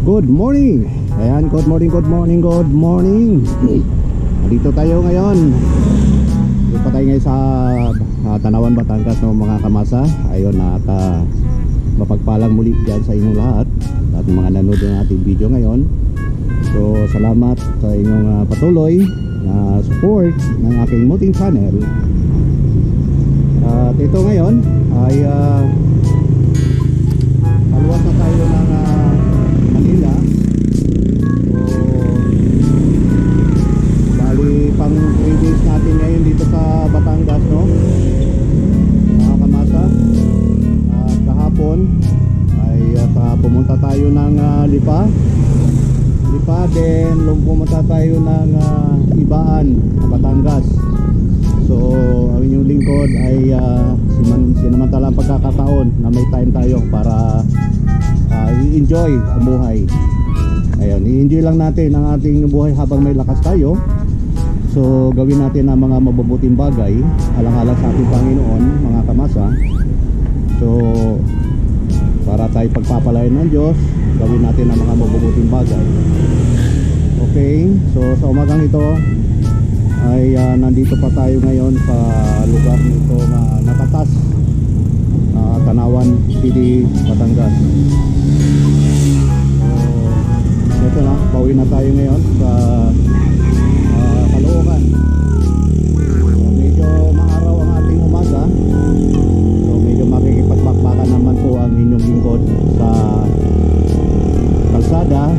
Good morning. Ayan, good morning, good morning, good morning. Dito tayo ngayon. Dito pa tayo ngayon sa Tanawan, Batangas, no, mga kamasa. Ayun, at mapagpalang muli dyan sa inyong lahat at mga nanood ng ating video ngayon. So salamat sa inyong patuloy na support ng aking muting channel. At ito ngayon ay paluwas na tayo ng Manila. So bali pang 3 days natin ngayon dito sa Batangas, no, mga kamasa. At kahapon ay pumunta tayo ng Lipa, then pumunta tayo ng Ibaan, Batangas. So ang inyong lingkod ay sinamantala ang pagkakataon na may time tayo para i-enjoy ang buhay. Ayun, i-enjoy lang natin ang ating buhay habang may lakas tayo. So gawin natin ang mga mabubuting bagay alang-alang sa ating Panginoon, mga kamasa. So para tayo pagpapalain ng Diyos, gawin natin ang mga mabubuting bagay. Okay, so sa umagang ito ay nandito pa tayo ngayon sa lugar nito na Natatas, Tanawan City, Batangas. So ito na, pauwi na tayo ngayon sa Caloocan. So medyo maaraw ang ating umaga. So medyo makikipagbakbakan naman po ang inyong lingkod sa kalsada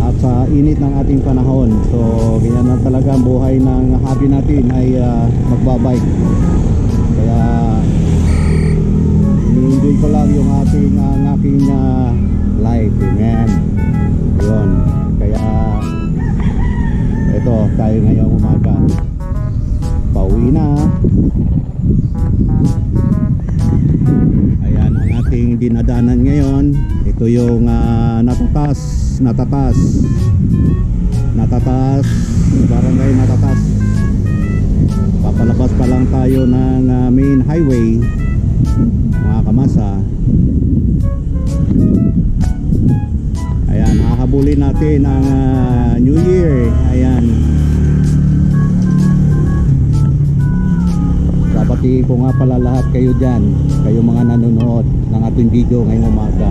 at sa init ng ating panahon. So ganyan na talaga ang buhay ng hobby natin ay magbabike. Kaya i-enjoy ko lang yung aking life. Amen. Yun. Kaya ito tayo ngayong umaga, pauwi na. Ayan ang ating dinadanan ngayon. Ito yung Natatas, barangay Natatas. Papalabas pa lang tayo ng main highway, mga kamasa. Ayan, hahabulin natin ang New Year. Ayan, babatiin ko nga pala lahat kayo dyan, kayo mga nanonood ng ating video ngayong umaga.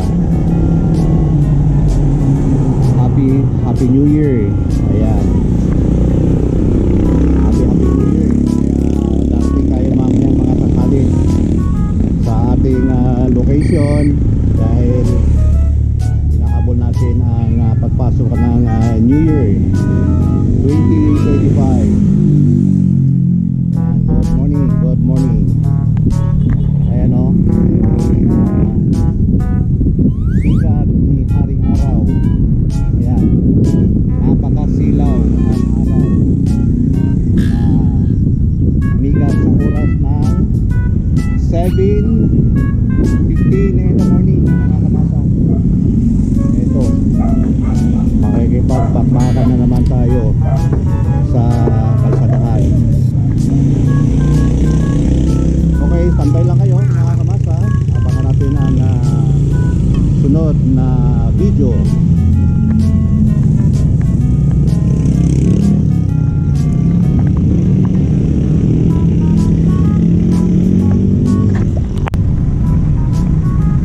Happy New Year. Ayan, Happy New Year. Kaya dating tayo mamaya mga tanghali sa ating location dahil hinahabol natin ang pagpasok ng New Year 2025. Ayan, good morning. Ayan o, sikat ni Haring Araw. Ayan, napakasilaw ang araw na migat sa oras ng 7:15 in the morning, mga kamasa. Ito, makikipagbakbakan na naman tayo sa kalsadahan. Okay, standby lang kayo, mga kamasa. Abangan natin ang sunod na video.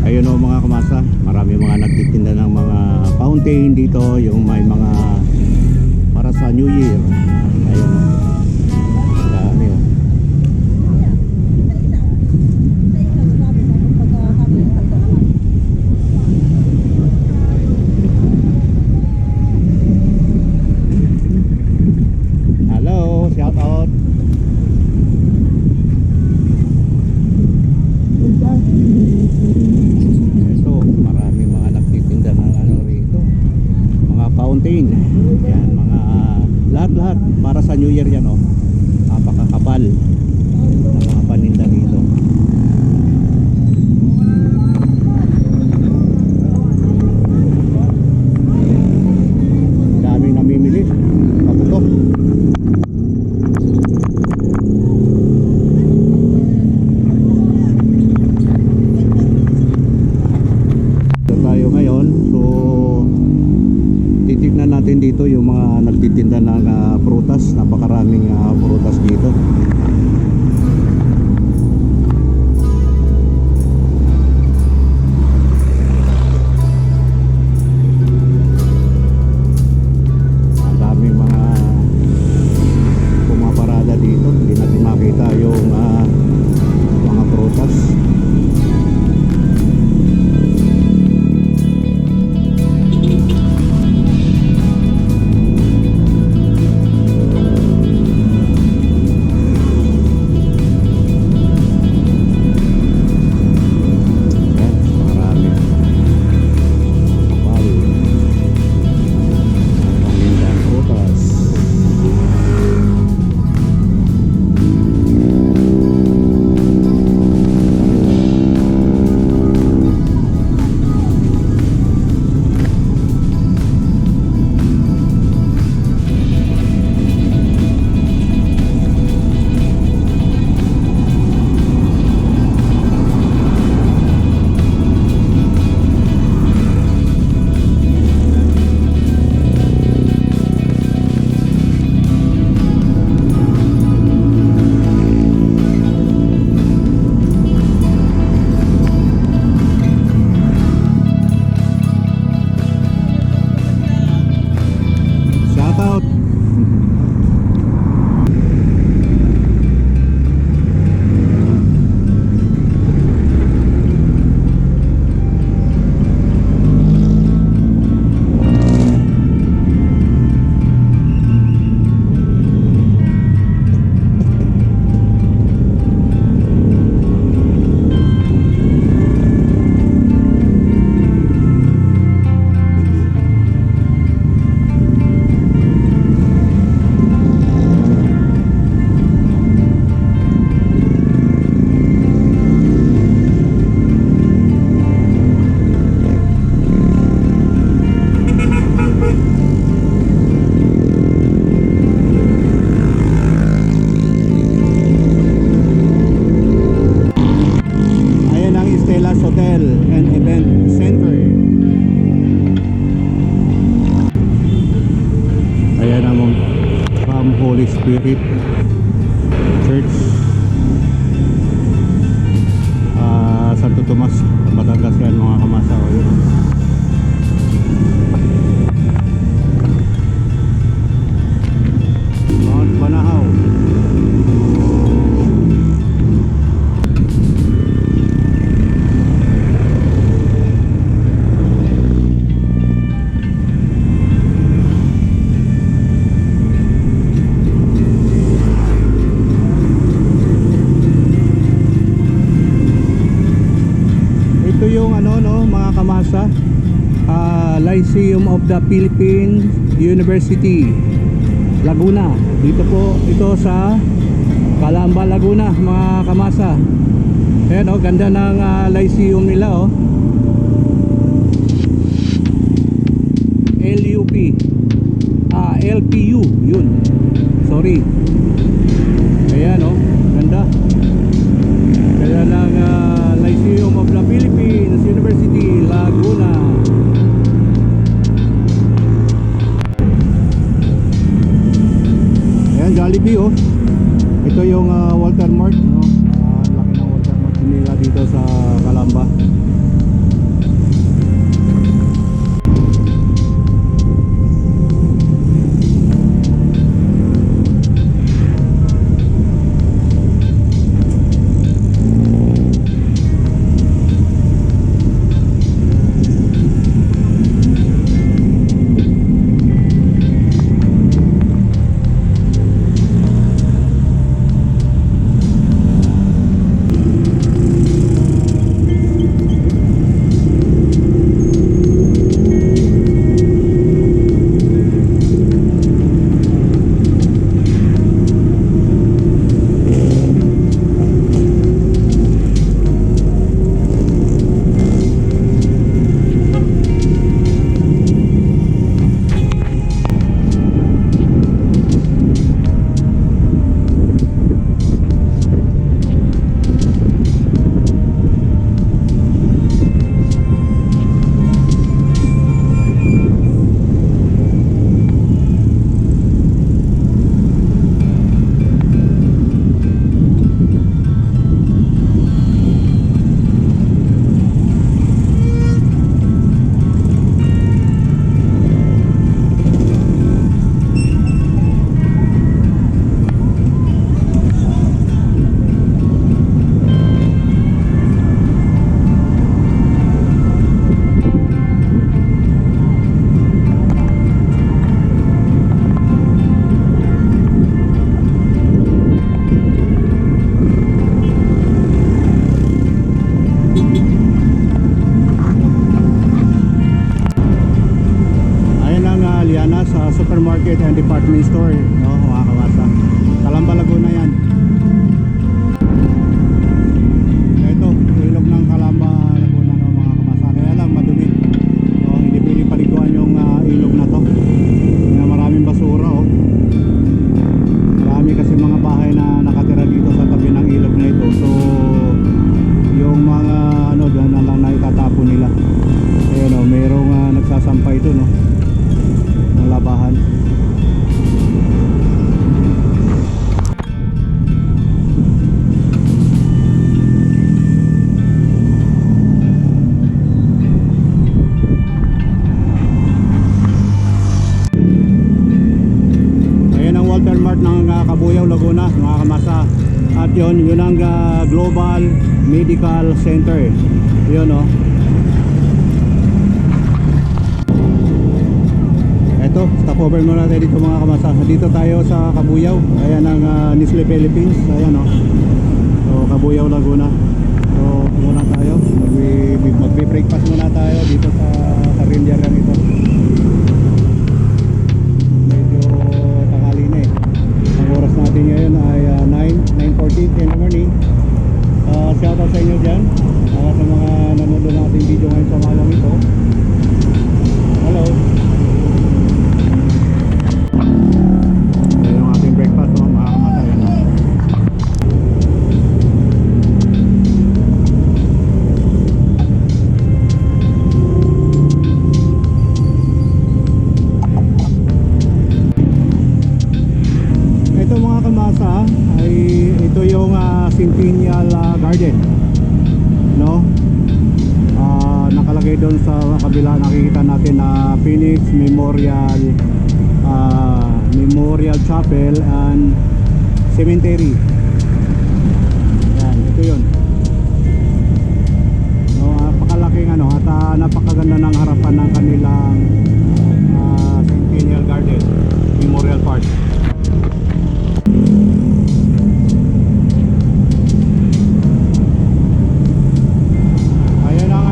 Ayun o, mga kamasa, marami mga nagtitinda ng mga fountain dito, yung may mga para sa New Year. Ayun o, dami o. Hello, shout out. Ito, marami mga nagtitinda ng rito, mga fountain. Yan, mga lahat para Hotel and Event Center. Ayan ang from Holy Spirit Church, Santo Tomas, Batangas yan mga kamasa. O, yun. Mount Banahaw. Ito yung ano no mga kamasa, Lyceum of the Philippines University, Laguna. Dito po ito sa Calamba, Laguna mga kamasa. Ayan o, ganda ng Lyceum nila o. LUP, LPU yun, sorry. Ayan o, ganda. Kaya ng Lyceum of the Philippines University, Laguna. Ayan, Jollibee oh. Ito yung Walter Mart, no? Laki ng Walter Mart nila dito sa Calamba. Supermarket and department store, no, mga kamasa. Calamba, Laguna yan. Ito, ilog ng Calamba, Laguna, no, mga kamasa. Kaya lang madumi, no, hindi pwedeng paliguan yung ilog na to. Kaya maraming basura oh. Marami kasi mga bahay na nakatira dito sa tabi ng ilog na ito. So yung mga ano dyan na lang naitatapon nila. Ayun oh, mayroong nagsasampay ito, no, ng labahan. Ayan ang Walter Mart ng Cabuyao, Laguna, mga kamasa. At yun ang Global Medical Center. Yun oh. Ito, stopover muna tayo dito mga kamasa. Dito tayo sa Cabuyao. Ayan ang Nestle Philippines. Ayan o. So Cabuyao, Laguna. So muna tayo. Magbe-breakfast muna tayo dito sa Carinderia lang ito. Medyo tanghali na eh. Ang oras natin ngayon ay 9:40 in the morning. Shout out sa inyo dyan. Sa mga nanonood natin video ngayon sa malam ito. Hello. bali doon sa kabila nakikita natin na Phoenix Memorial Chapel and Cemetery. Yan, ito yun. So, napakalaking at napakaganda ng harapan ng kanilang Centennial Garden Memorial Park. Ayan ang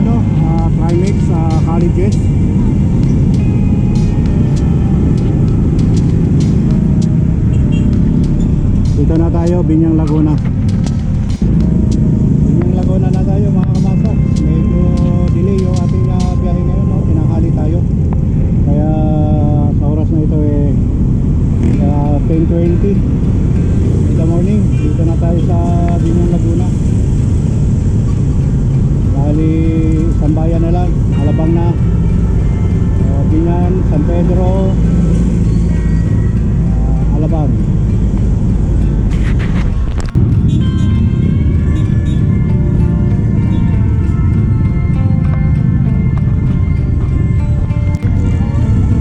Trimex colleges. Dito na tayo, Binyang Laguna. Binyang Laguna na tayo mga kamasa. Medyo delay yung ating biyahe ngayon, no? Tinanghali tayo. Kaya sa oras na ito 10:20 in the morning. Dito na tayo sa Binyang Laguna. Bali, isang bayan na lang, Alabang na. Binyan, San Pedro, Alabang.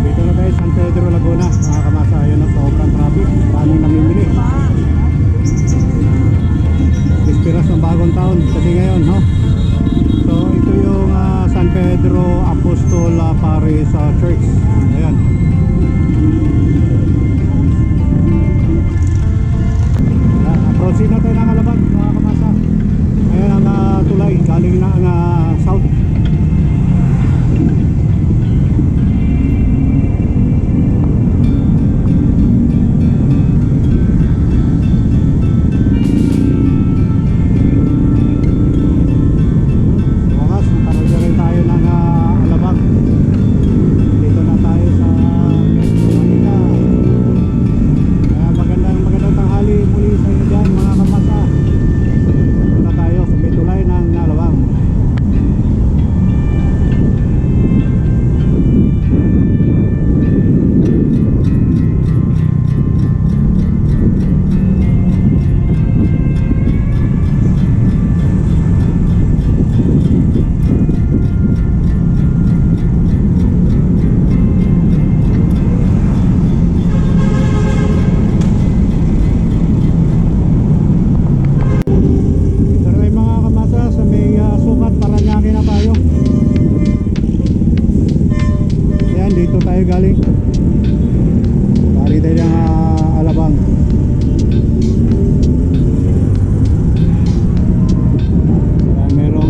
Dito na tayo San Pedro, Laguna, mga kamasa. Ayun, sobrang traffic, maraming namimili. Pispiras ng bagong taon kasi ngayon, no? So ito yung San Pedro Apostol Paris Church. Ayan. Proceed na tayo ng Alabang mga kamasa. Ayan ang tulay galing na ang south. Galing tayo ng Alabang. Merong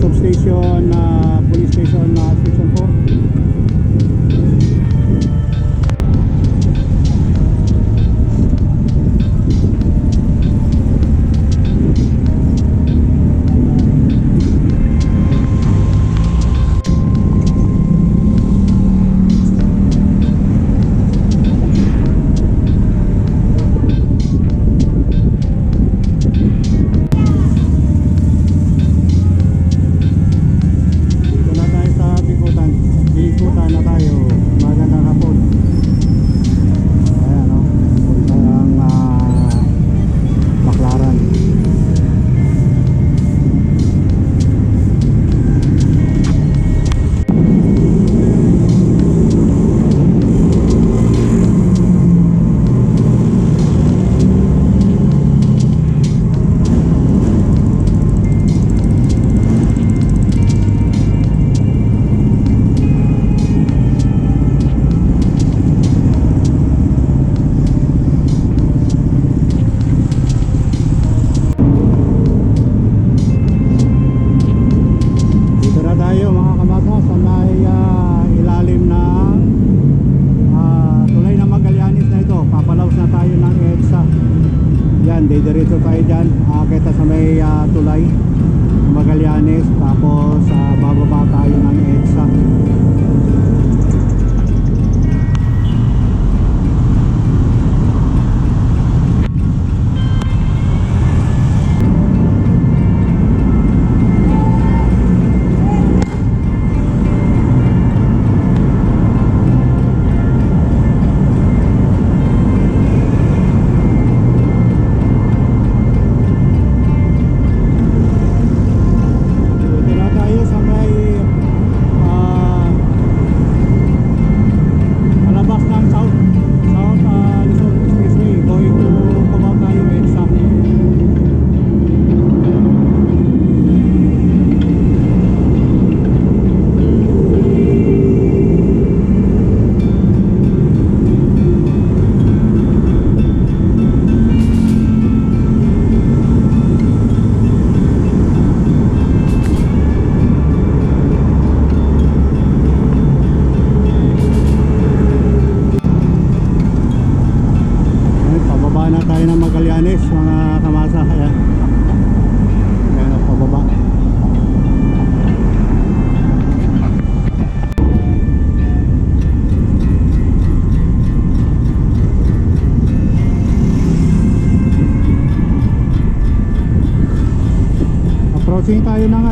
substation, police station, station 4. Diretso tayo dyan, kita sa may tulay Magallanes, tapos bababa tayo ng EDSA. Maghingi tayo ng